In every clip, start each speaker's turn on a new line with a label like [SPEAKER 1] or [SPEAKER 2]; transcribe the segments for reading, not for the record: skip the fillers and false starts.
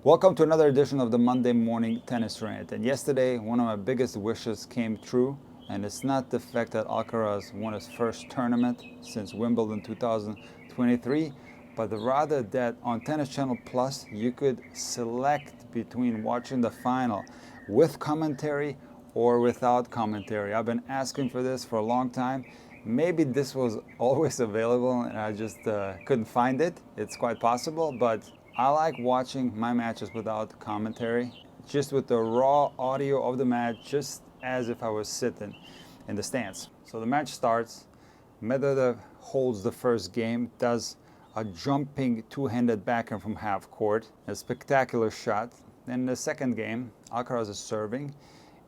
[SPEAKER 1] Welcome to another edition of the Monday Morning Tennis Rant. And yesterday, one of my biggest wishes came true. And it's not the fact that Alcaraz won his first tournament since Wimbledon 2023, but rather that on Tennis Channel Plus, you could select between watching the final with commentary or without commentary. I've been asking for this for a long time. Maybe this was always available and I just couldn't find it. It's quite possible, but I like watching my matches without commentary, just with the raw audio of the match, just as if I was sitting in the stands. So the match starts. Medvedev holds the first game, does a jumping two-handed backhand from half court, a spectacular shot. Then in the second game, Alcaraz is serving,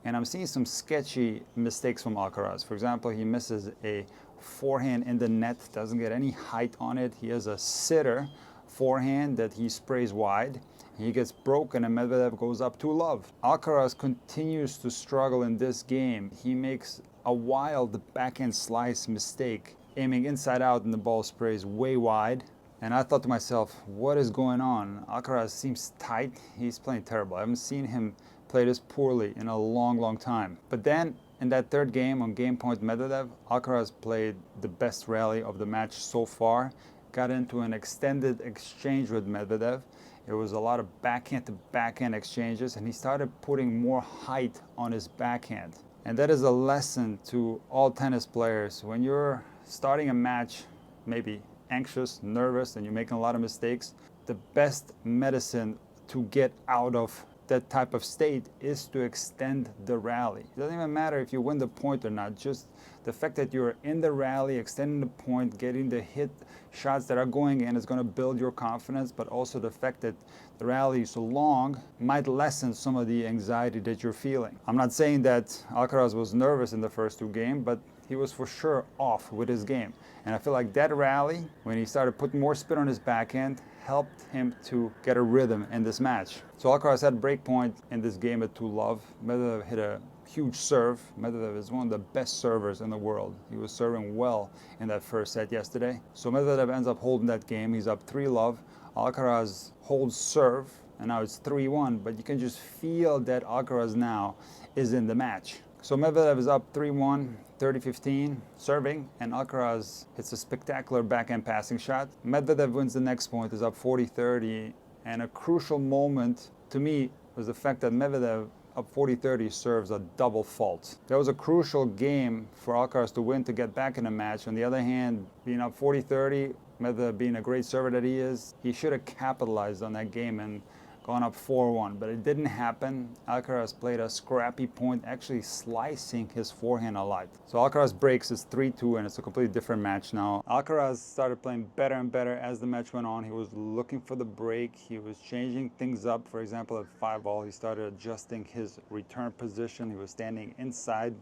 [SPEAKER 1] and I'm seeing some sketchy mistakes from Alcaraz. For example, he misses a forehand in the net, doesn't get any height on it. He has a sitter forehand that he sprays wide. He gets broken and Medvedev goes up 2-love. Alcaraz continues to struggle in this game. He makes a wild backhand slice mistake, aiming inside out and the ball sprays way wide. And I thought to myself, what is going on? Alcaraz seems tight. He's playing terrible. I haven't seen him play this poorly in a long time. But then in that third game on game point Medvedev, Alcaraz played the best rally of the match so far. Got into an extended exchange with Medvedev. It was a lot of backhand to backhand exchanges, and he started putting more height on his backhand. And that is a lesson to all tennis players. When you're starting a match, maybe anxious, nervous, and you're making a lot of mistakes, the best medicine to get out of that type of state is to extend the rally. It doesn't even matter if you win the point or not, just the fact that you're in the rally, extending the point, getting the hit shots that are going in is going to build your confidence, but also the fact that the rally is so long might lessen some of the anxiety that you're feeling. I'm not saying that Alcaraz was nervous in the first two games, but he was for sure off with his game. And I feel like that rally, when he started putting more spin on his backhand, helped him to get a rhythm in this match. So Alcaraz had break point in this game at 2-love. Medvedev hit a huge serve. Medvedev is one of the best servers in the world. He was serving well in that first set yesterday. So Medvedev ends up holding that game. He's up 3-love. Alcaraz holds serve, and now it's 3-1, but you can just feel that Alcaraz now is in the match. So Medvedev is up 3-1, 30-15, serving, and Alcaraz hits a spectacular backhand passing shot. Medvedev wins the next point, is up 40-30, and a crucial moment to me was the fact that Medvedev up 40-30 serves a double fault. That was a crucial game for Alcaraz to win to get back in the match. On the other hand, being up 40-30, Medvedev being a great server that he is, he should have capitalized on that game and gone up 4-1, but it didn't happen. Alcaraz played a scrappy point, actually slicing his forehand a lot. So Alcaraz breaks his 3-2, and it's a completely different match now. Alcaraz started playing better and better as the match went on. He was looking for the break. He was changing things up. For example, at 5-all, he started adjusting his return position. He was standing inside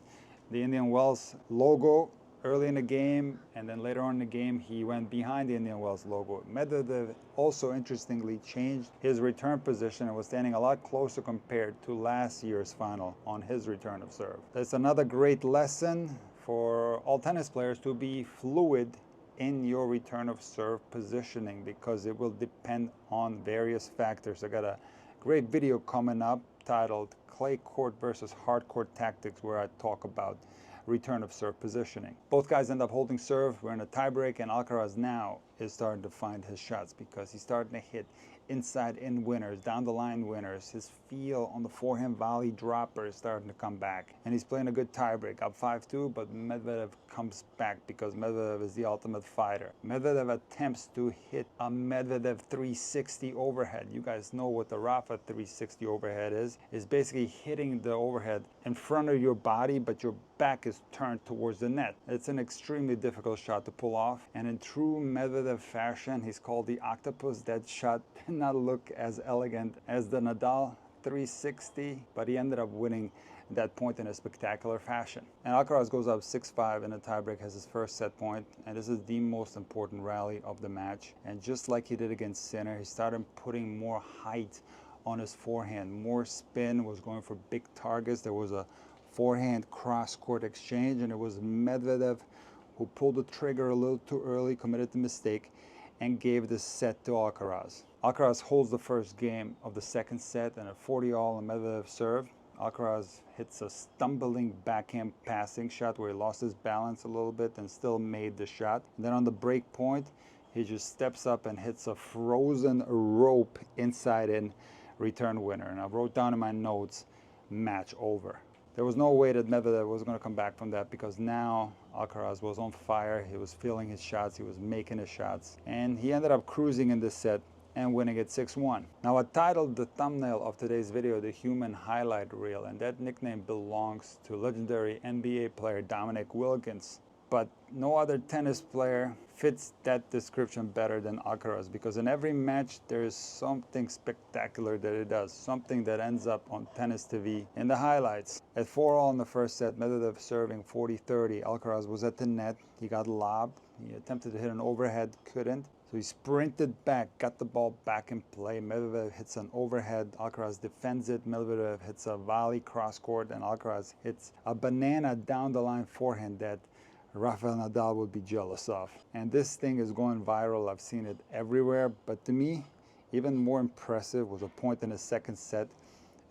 [SPEAKER 1] the Indian Wells logo early in the game, and then later on in the game he went behind the Indian Wells logo. Medvedev also interestingly changed his return position and was standing a lot closer compared to last year's final on his return of serve. That's another great lesson for all tennis players, to be fluid in your return of serve positioning, because it will depend on various factors. I got a great video coming up titled Clay Court versus Hard Court Tactics, where I talk about return of serve positioning. Both guys end up holding serve. We're in a tiebreak, and Alcaraz now is starting to find his shots because he's starting to hit inside in winners, down the line winners. His feel on the forehand volley dropper is starting to come back, and he's playing a good tiebreak, up 5-2, but Medvedev comes back because Medvedev is the ultimate fighter. Medvedev attempts to hit a Medvedev 360 overhead. You guys know what the Rafa 360 overhead is. It's basically hitting the overhead in front of your body, but your back is turned towards the net. It's an extremely difficult shot to pull off, and in true Medvedev fashion, he's called the octopus. That shot did not look as elegant as the Nadal 360, but he ended up winning that point in a spectacular fashion. And Alcaraz goes up 6-5 in a tiebreak, has his first set point, and this is the most important rally of the match. And just like he did against Sinner, he started putting more height on his forehand, more spin, was going for big targets. There was a forehand cross-court exchange, and it was Medvedev who pulled the trigger a little too early, committed the mistake, and gave the set to Alcaraz. Alcaraz holds the first game of the second set and a 40-all on Medvedev serve. Alcaraz hits a stumbling backhand passing shot where he lost his balance a little bit and still made the shot. And then on the break point, he just steps up and hits a frozen rope inside in return winner. And I wrote down in my notes, match over. There was no way that Medvedev was going to come back from that, because now Alcaraz was on fire. He was feeling his shots, he was making his shots, and he ended up cruising in this set and winning it 6-1. Now, I titled the thumbnail of today's video the Human Highlight Reel, and that nickname belongs to legendary NBA player Dominic Wilkins. But no other tennis player fits that description better than Alcaraz, because in every match there is something spectacular that he does, something that ends up on tennis TV in the highlights. At 4-all in the first set, Medvedev serving 40-30. Alcaraz was at the net, he got lobbed, he attempted to hit an overhead, couldn't. So he sprinted back, got the ball back in play. Medvedev hits an overhead, Alcaraz defends it. Medvedev hits a volley cross court, and Alcaraz hits a banana down the line forehand that Rafael Nadal would be jealous of. And this thing is going viral. I've seen it everywhere. But to me, even more impressive was a point in the second set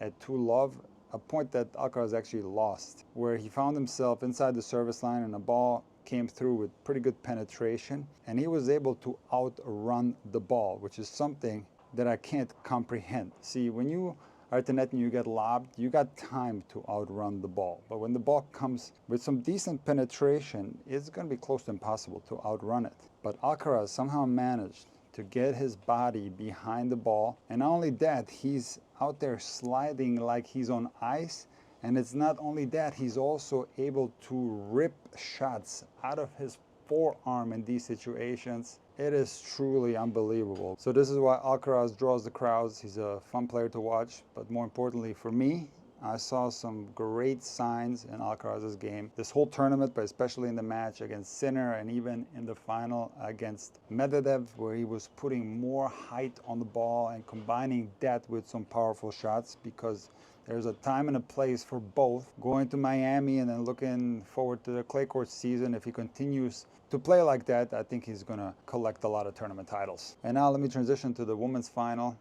[SPEAKER 1] at 2-love, a point that Alcaraz actually lost, where he found himself inside the service line and the ball came through with pretty good penetration, and he was able to outrun the ball, which is something that I can't comprehend. See, when you are at the net and you get lobbed, you got time to outrun the ball. But when the ball comes with some decent penetration, it's going to be close to impossible to outrun it. But Alcaraz somehow managed to get his body behind the ball, and not only that, he's out there sliding like he's on ice. And it's not only that, he's also able to rip shots out of his forearm in these situations. It is truly unbelievable. So this is why Alcaraz draws the crowds. He's a fun player to watch, but more importantly for me, I saw some great signs in Alcaraz's game this whole tournament, but especially in the match against Sinner and even in the final against Medvedev, where he was putting more height on the ball and combining that with some powerful shots, because there's a time and a place for both. Going to Miami and then looking forward to the clay court season, if he continues to play like that, I think he's going to collect a lot of tournament titles. And now let me transition to the women's final.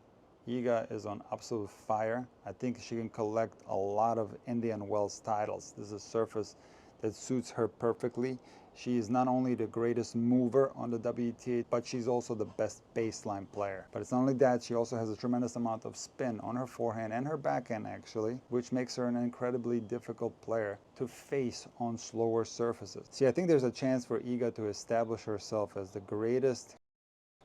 [SPEAKER 1] Iga is on absolute fire. I think she can collect a lot of Indian Wells titles. This is a surface that suits her perfectly. She is not only the greatest mover on the WTA, but she's also the best baseline player. But it's not only that, she also has a tremendous amount of spin on her forehand and her backhand actually, which makes her an incredibly difficult player to face on slower surfaces. See, I think there's a chance for Iga to establish herself as the greatest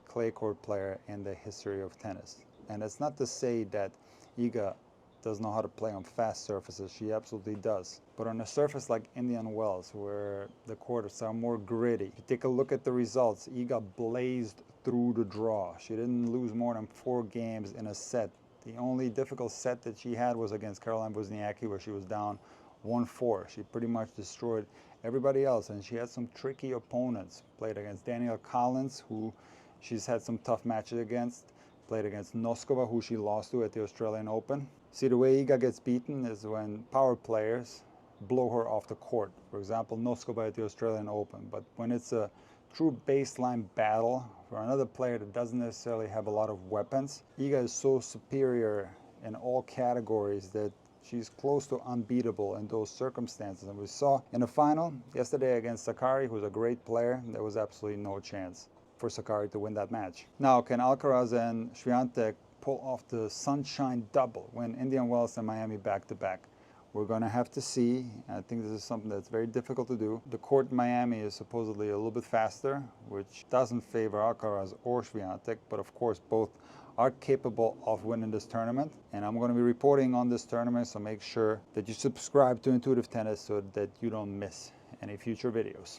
[SPEAKER 1] clay court player in the history of tennis. And it's not to say that Iga doesn't know how to play on fast surfaces. She absolutely does. But on a surface like Indian Wells, where the courts are more gritty, if you take a look at the results, Iga blazed through the draw. She didn't lose more than 4 games in a set. The only difficult set that she had was against Caroline Wozniacki, where she was down 1-4. She pretty much destroyed everybody else, and she had some tricky opponents. Played against Danielle Collins, who she's had some tough matches against. Played against Noskova, who she lost to at the Australian Open. See, the way Iga gets beaten is when power players blow her off the court. For example, Noskova at the Australian Open. But when it's a true baseline battle for another player that doesn't necessarily have a lot of weapons, Iga is so superior in all categories that she's close to unbeatable in those circumstances. And we saw in the final yesterday against Sakkari, who's a great player, there was absolutely no chance for Sakkari to win that match. Now, can Alcaraz and Swiatek pull off the sunshine double, win Indian Wells and Miami back-to-back? We're going to have to see. I think this is something that's very difficult to do. The court in Miami is supposedly a little bit faster, which doesn't favor Alcaraz or Swiatek, but of course both are capable of winning this tournament. And I'm going to be reporting on this tournament, so make sure that you subscribe to Intuitive Tennis so that you don't miss any future videos.